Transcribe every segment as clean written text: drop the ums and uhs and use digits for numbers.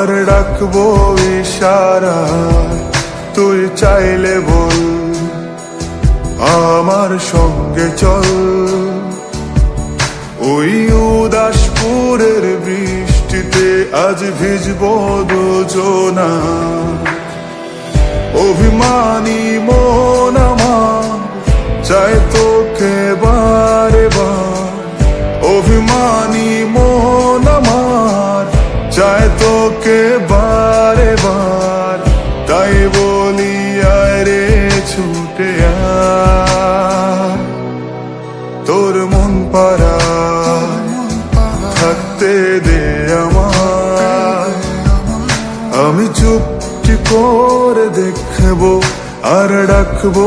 আর ডাকবো ইশারায়, তুই চাইলে বল আমার সঙ্গে চল। ওই উদাসপুরের বৃষ্টিতে আজ ভিজবো দুজনা। অভিমানী মন আমার চাই তোকে বারে বার, অভিমানী মন আমার চাই তোকে বারে বার। তাই বলি আয় রে ছুটে আয়, তোর মন পাড়ায় থাকতে দে আমায়। আমি চুপটি করে দেখবো আর ডাকবো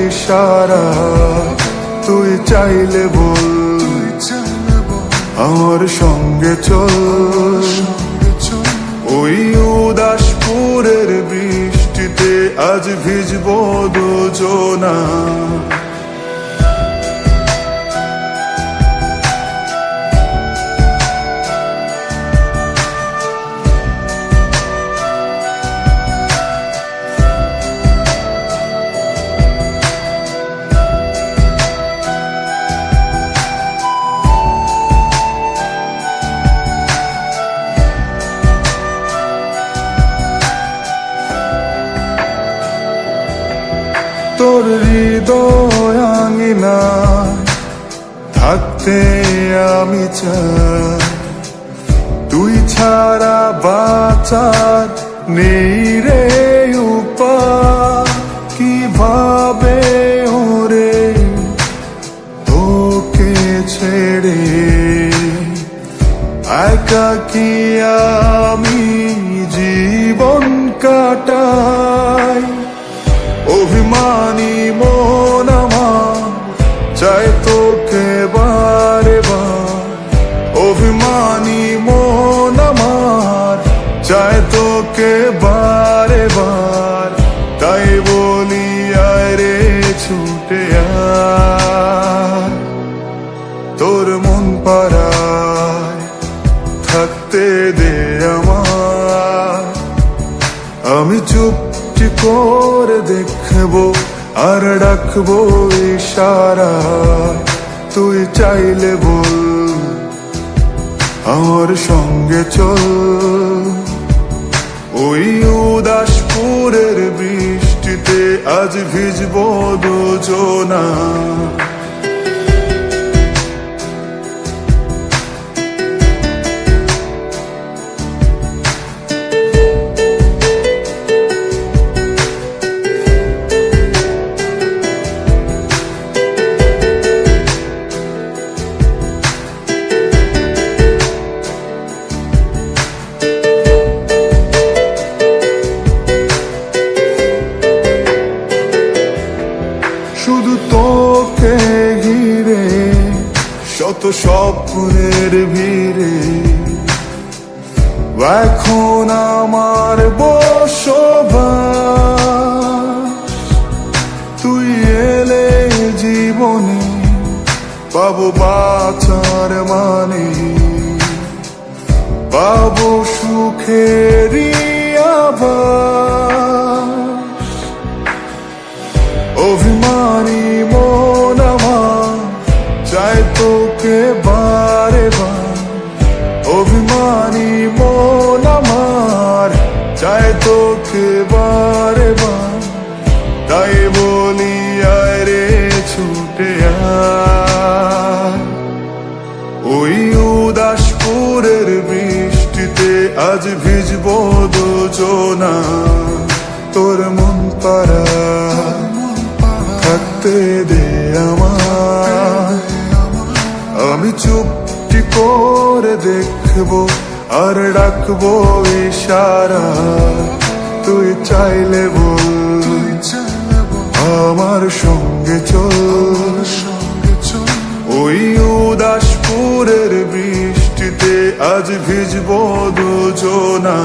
ইশারা, তুই চাইলে বল আমার সঙ্গে চল। ওই উদাসপুরের বৃষ্টিতে আজ ভিজবো দুজনা। তোর হৃদয় আঙিনা থাকতে আমি চাই, তুই ছাড়া বাঁচার নেই রে উপায়। কিভাবে ওরে তোকে ছেড়ে একাকী আমি জীবন কাটাই। অভিমানী মন আমার চাই তোকে বারে বার, অভিমানী মন আমার চাই তোকে বারে বার। তাই বলি আয় রে ছুটে আয়, তোর মন পাড়ায় থাকতে দে আমায়। আমি চুপটি করে দেখবো আর ডাকবো ইশারা, তুই চাইলে বল আমার সঙ্গে চল। ওই উদাসপুরের বৃষ্টিতে আজ ভিজবো দুজনা। শুধু তোকে ঘিরে শত স্বপ্নের ভিড়ে, এখন আমার বসবাস। তুই এলে জীবনে পাবো বাঁচার মানে, পাবো সুখেরই আভাস। অভিমানী মন আমার চাই তোকে বারে বার, অভিমানী মন আমার চাই তোকে বারে বার। তাই বলি আয় রে ছুটে আয়, ওই উদাসপুরের বৃষ্টিতে আজ ভিজবো দুজনা। তোর মন পাড়ায় থাকতে দে আমায়। আমি চুপটি করে দেখবো আর ডাকবো ইশারা, তুই চাইলে বল আমার সঙ্গে চল। ওই উদাসপুরের বৃষ্টিতে আজ ভিজবো দুজনা।